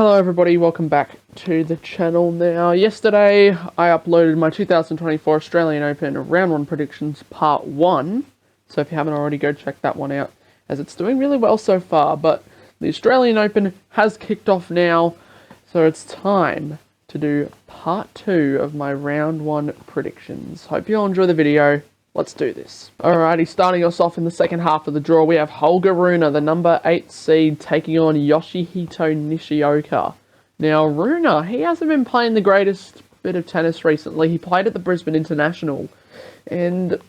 Hello everybody, welcome back to the channel. Now, yesterday I uploaded my 2024 Australian Open Round 1 Predictions Part 1, so if you haven't already, go check that one out, as it's doing really well so far, but the Australian Open has kicked off now, so it's time to do Part 2 of my Round 1 Predictions. Hope you all enjoy the video. Let's do this. Alrighty, starting us off in the second half of the draw, we have Holger Rune, the number 8 seed, taking on Yoshihito Nishioka. Now, Rune, he hasn't been playing the greatest bit of tennis recently. He played at the Brisbane International, and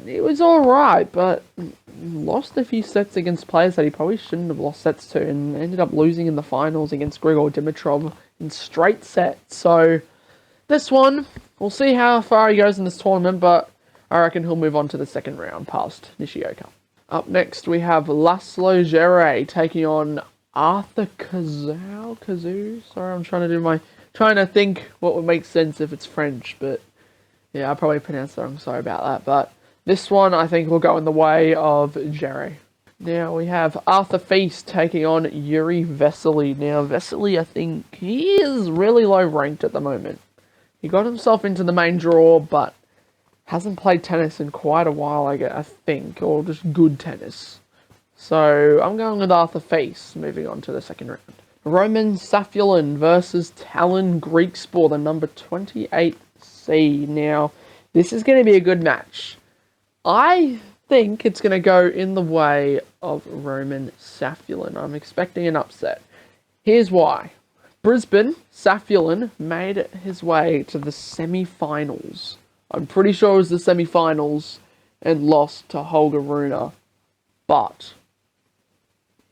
it was alright, but lost a few sets against players that he probably shouldn't have lost sets to, and ended up losing in the finals against Grigor Dimitrov in straight sets. So, this one, we'll see how far he goes in this tournament, but I reckon he'll move on to the second round past Nishioka. Up next, we have Laszlo Djere taking on Arthur Cazaux. Sorry, I'm trying to think what would make sense if it's French, but yeah, I probably pronounced that wrong. Sorry about that. But this one, I think, will go in the way of Djere. Now we have Arthur Feast taking on Yuri Vesely. Now, Vesely, I think he is really low ranked at the moment. He got himself into the main draw, but hasn't played tennis in quite a while, I think, or just good tennis. So, I'm going with Arthur Feast, moving on to the second round. Roman Safiullin versus Tallon Griekspoor, the number 28 seed. Now, this is going to be a good match. I think it's going to go in the way of Roman Safiullin. I'm expecting an upset. Here's why. Brisbane, Safiullin made his way to the semi-finals. I'm pretty sure it was the semi-finals and lost to Holger Rune, but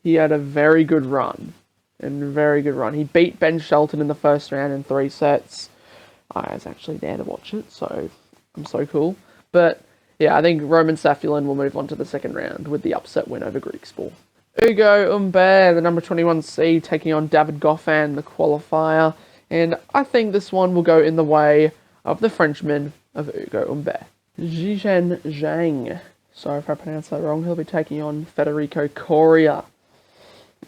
he had a very good run, He beat Ben Shelton in the first round in 3 sets. I was actually there to watch it, so I'm so cool. But yeah, I think Roman Safiullin will move on to the second round with the upset win over Griekspoor. Ugo Humbert, the number 21 seed, taking on David Goffin, the qualifier, and I think this one will go in the way of the Frenchman of Ugo Humbert. Zhizhen Zhang, sorry if I pronounced that wrong, he'll be taking on Federico Coria.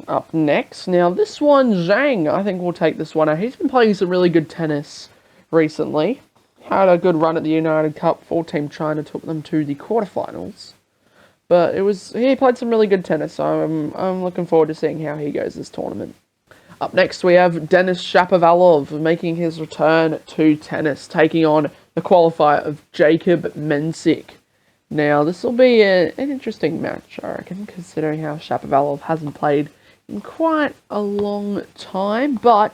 Up next, now this one, Zhang, I think will take this one out. He's been playing some really good tennis recently. Had a good run at the United Cup for Team China, took them to the quarterfinals. But he played some really good tennis, so I'm looking forward to seeing how he goes this tournament. Up next, we have Denis Shapovalov making his return to tennis, taking on the qualifier of Jacob Mensik. Now, this will be an interesting match, I reckon, considering how Shapovalov hasn't played in quite a long time, but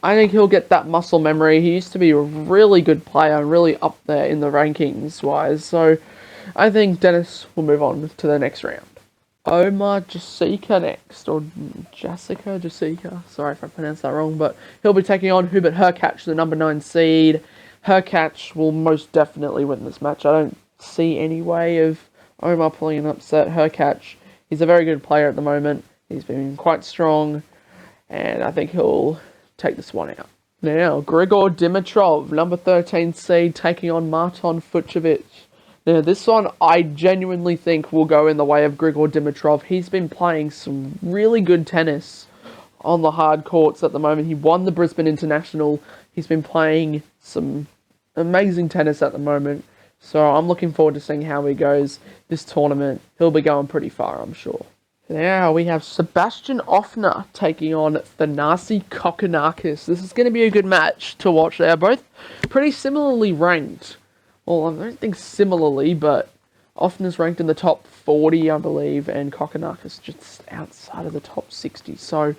I think he'll get that muscle memory. He used to be a really good player, really up there in the rankings-wise, so I think Denis will move on to the next round. Omar Jasika next, or Jasika, sorry if I pronounced that wrong, but he'll be taking on Hubert Hurkacz, the number 9 seed. Hurkacz will most definitely win this match. I don't see any way of Omar pulling an upset. Hurkacz, he's a very good player at the moment. He's been quite strong, and I think he'll take this one out. Now, Grigor Dimitrov, number 13 seed, taking on Marton Fucsovics. Now, this one I genuinely think will go in the way of Grigor Dimitrov. He's been playing some really good tennis on the hard courts at the moment. He won the Brisbane International. He's been playing some amazing tennis at the moment. So I'm looking forward to seeing how he goes this tournament. He'll be going pretty far, I'm sure. Now we have Sebastian Ofner taking on Thanasi Kokkinakis. This is going to be a good match to watch. They are both pretty similarly ranked. Well, I don't think similarly, but Offner's ranked in the top 40, I believe, and Kokkinakis just outside of the top 60. So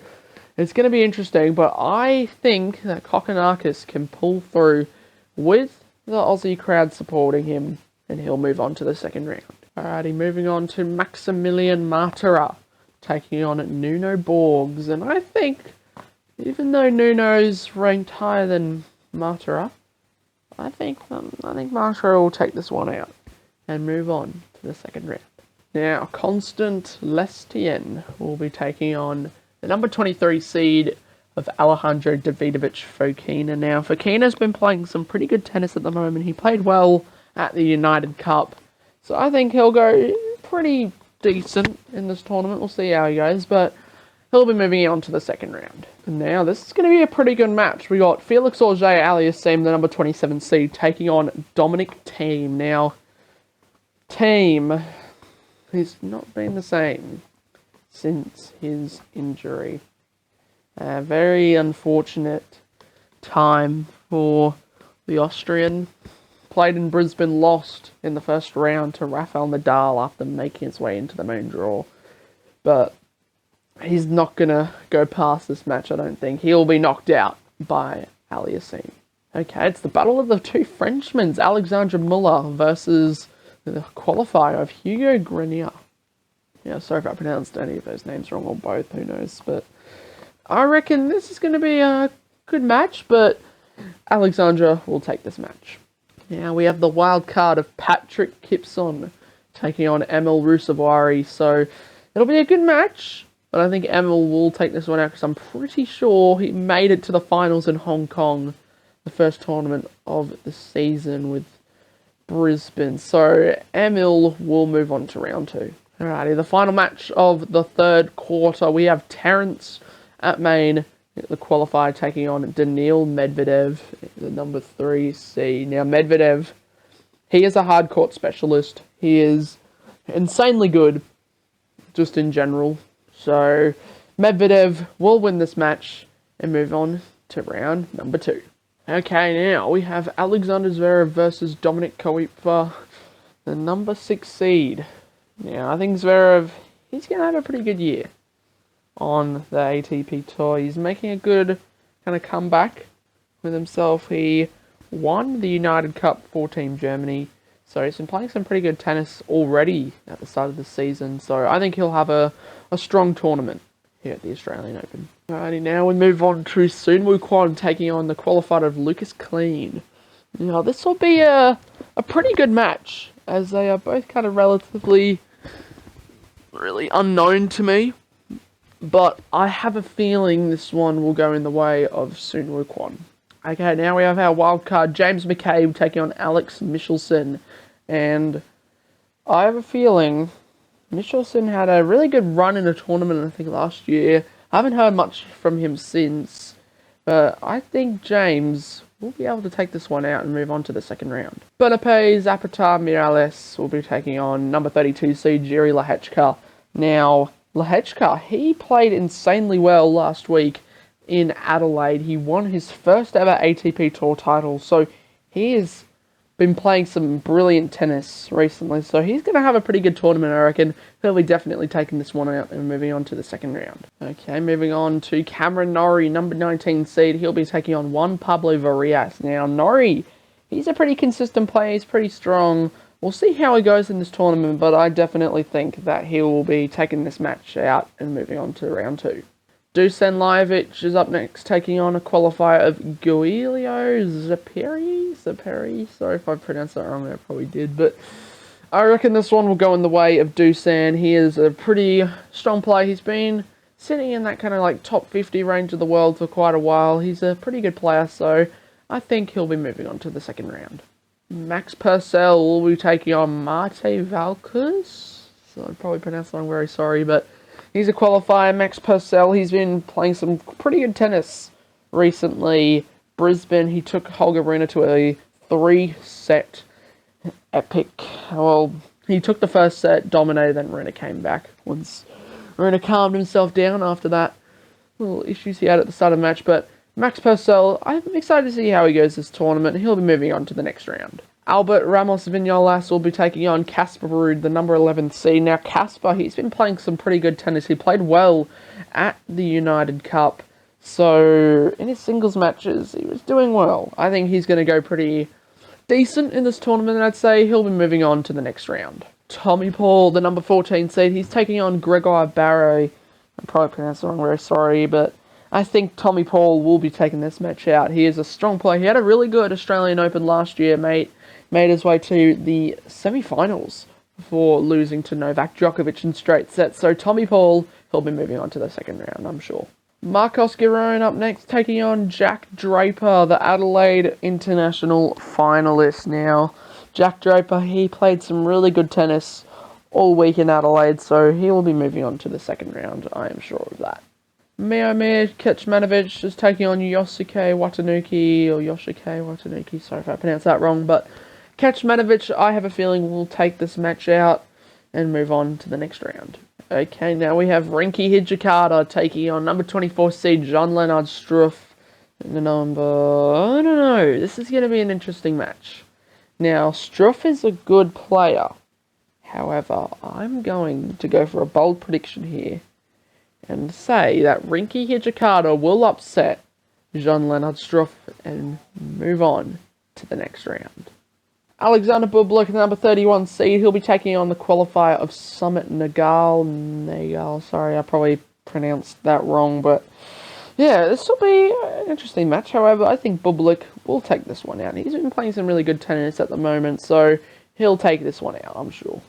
it's going to be interesting, but I think that Kokkinakis can pull through with the Aussie crowd supporting him, and he'll move on to the second round. Alrighty, moving on to Maximilian Martira, taking on Nuno Borges, and I think, even though Nuno's ranked higher than Martira, I think Martira will take this one out and move on to the second round. Now, Constant Lestienne will be taking on the number 23 seed of Alejandro Davidovich Fokina. Now, Fokina's been playing some pretty good tennis at the moment. He played well at the United Cup, so I think he'll go pretty decent in this tournament. We'll see how he goes, but he'll be moving on to the second round. And now, this is going to be a pretty good match. We got Felix Auger-Aliassime, the number 27 seed, taking on Dominic Thiem. Now, Thiem, he's not been the same since his injury. A very unfortunate time for the Austrian. Played in Brisbane, lost in the first round to Rafael Nadal after making his way into the main draw. But he's not going to go past this match, I don't think. He'll be knocked out by Aliassime. Okay, it's the battle of the two Frenchmen, Alexandre Muller versus the qualifier of Hugo Grenier. Yeah, sorry if I pronounced any of those names wrong, or both, who knows. But I reckon this is going to be a good match, but Alexandre will take this match. Now we have the wild card of Patrick Kipson taking on Emil Ruusuvuori. So it'll be a good match, but I think Emil will take this one out because I'm pretty sure he made it to the finals in Hong Kong, the first tournament of the season with Brisbane. So Emil will move on to round two. Alrighty, the final match of the third quarter, we have Terence at main, the qualifier, taking on Daniil Medvedev, the number 3 seed. Now, Medvedev, he is a hard court specialist. He is insanely good, just in general. So, Medvedev will win this match and move on to round number 2. Okay, now we have Alexander Zverev versus Dominik Koepfer, the number 6 seed. Now, I think Zverev, he's going to have a pretty good year on the ATP Tour. He's making a good kind of comeback with himself. He won the United Cup for Team Germany, so he's been playing some pretty good tennis already at the start of the season. So I think he'll have a strong tournament here at the Australian Open. Alrighty, now we move on to Soon Woo Kwon taking on the qualifier of Lucas Klein. Now this will be a pretty good match, as they are both kind of really unknown to me. But I have a feeling this one will go in the way of Soon Woo Kwon. Okay, now we have our wildcard, James McCabe taking on Alex Michelsen. And I have a feeling Michelsen had a really good run in a tournament, I think, last year. I haven't heard much from him since. But I think James will be able to take this one out and move on to the second round. Benoît Zapatar-Miralles will be taking on number 32 seed Jiří Lehečka. Now, Lehečka, he played insanely well last week in Adelaide. He won his first ever ATP Tour title, so he has been playing some brilliant tennis recently. So he's going to have a pretty good tournament, I reckon. He'll be definitely taking this one out and moving on to the second round. Okay, moving on to Cameron Norrie, number 19 seed. He'll be taking on Juan Pablo Varillas. Now, Norrie, he's a pretty consistent player. He's pretty strong. We'll see how he goes in this tournament, but I definitely think that he will be taking this match out and moving on to round 2. Dusan Lajovic is up next, taking on a qualifier of Giulio Zaperi. Sorry if I pronounced that wrong, I probably did, but I reckon this one will go in the way of Dusan. He is a pretty strong player. He's been sitting in that kind of like top 50 range of the world for quite a while. He's a pretty good player, so I think he'll be moving on to the second round. Max Purcell will be taking on Mate Valkers. So I probably pronounced that wrong, very sorry, but he's a qualifier. Max Purcell, he's been playing some pretty good tennis recently. Brisbane, he took Holger Rune to a 3-set epic. Well, he took the first set, dominated, then Rune came back. Once Rune calmed himself down after that little issues he had at the start of the match, but Max Purcell, I'm excited to see how he goes this tournament. He'll be moving on to the next round. Albert Ramos Vinolas will be taking on Casper Ruud, the number 11 seed. Now, Casper, he's been playing some pretty good tennis. He played well at the United Cup. So, in his singles matches, he was doing well. I think he's going to go pretty decent in this tournament, and I'd say he'll be moving on to the next round. Tommy Paul, the number 14 seed, he's taking on Gregor Barre. I probably pronounced it wrong, very sorry, but I think Tommy Paul will be taking this match out. He is a strong player. He had a really good Australian Open last year, made his way to the semi-finals before losing to Novak Djokovic in straight sets. So Tommy Paul, he'll be moving on to the second round, I'm sure. Marcos Giron up next, taking on Jack Draper, the Adelaide International finalist. Now, Jack Draper, he played some really good tennis all week in Adelaide, so he will be moving on to the second round, I am sure of that. Miomir Kecmanovic is taking on Yosuke Watanuki. Sorry if I pronounced that wrong, but Kecmanovic, I have a feeling, will take this match out and move on to the next round. Okay, now we have Rinky Hijikata taking on number 24 seed Jan-Lennard Struff. I don't know. This is going to be an interesting match. Now, Struff is a good player. However, I'm going to go for a bold prediction here and say that Rinky Hijikata will upset Jan-Lennard Struff and move on to the next round. Alexander Bublik, number 31 seed, he'll be taking on the qualifier of Summit Nagal, sorry, I probably pronounced that wrong, but yeah, this will be an interesting match. However, I think Bublik will take this one out. He's been playing some really good tennis at the moment, so he'll take this one out, I'm sure.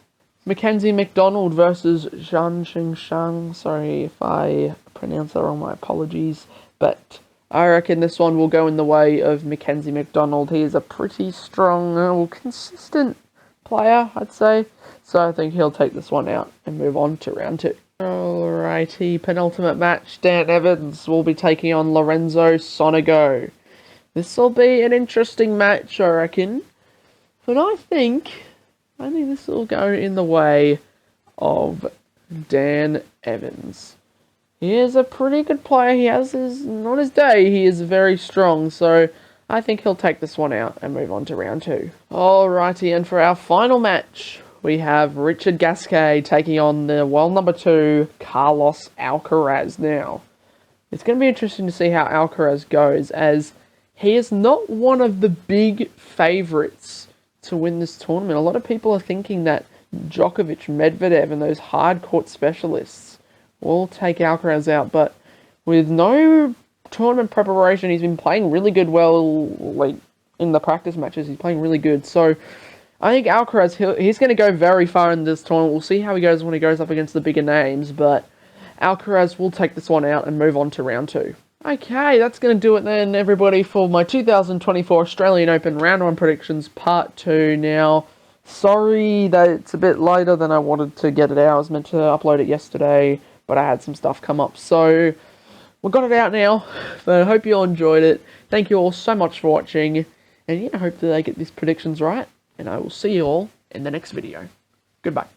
Mackenzie McDonald versus Zhang Xingshang. Sorry if I pronounced that wrong, my apologies, but I reckon this one will go in the way of Mackenzie McDonald. He is a pretty strong, consistent player, I'd say. So I think he'll take this one out and move on to round 2. Alrighty, penultimate match. Dan Evans will be taking on Lorenzo Sonego. This will be an interesting match, I reckon. But I think this will go in the way of Dan Evans. He is a pretty good player. He has on his day, he is very strong. So I think he'll take this one out and move on to round 2. Alrighty, and for our final match, we have Richard Gasquet taking on the world number 2, Carlos Alcaraz. Now, it's going to be interesting to see how Alcaraz goes, as he is not one of the big favourites to win this tournament. A lot of people are thinking that Djokovic, Medvedev, and those hard court specialists will take Alcaraz out, but with no tournament preparation, he's been playing really good. Like in the practice matches, he's playing really good. So I think Alcaraz, he's going to go very far in this tournament. We'll see how he goes when he goes up against the bigger names, but Alcaraz will take this one out and move on to round 2. Okay, that's going to do it then, everybody, for my 2024 Australian Open Round 1 predictions Part 2. Now, sorry that it's a bit later than I wanted to get it out. I was meant to upload it yesterday, but I had some stuff come up. So, we got it out now, but I hope you all enjoyed it. Thank you all so much for watching, and yeah, hopefully I get these predictions right, and I will see you all in the next video. Goodbye.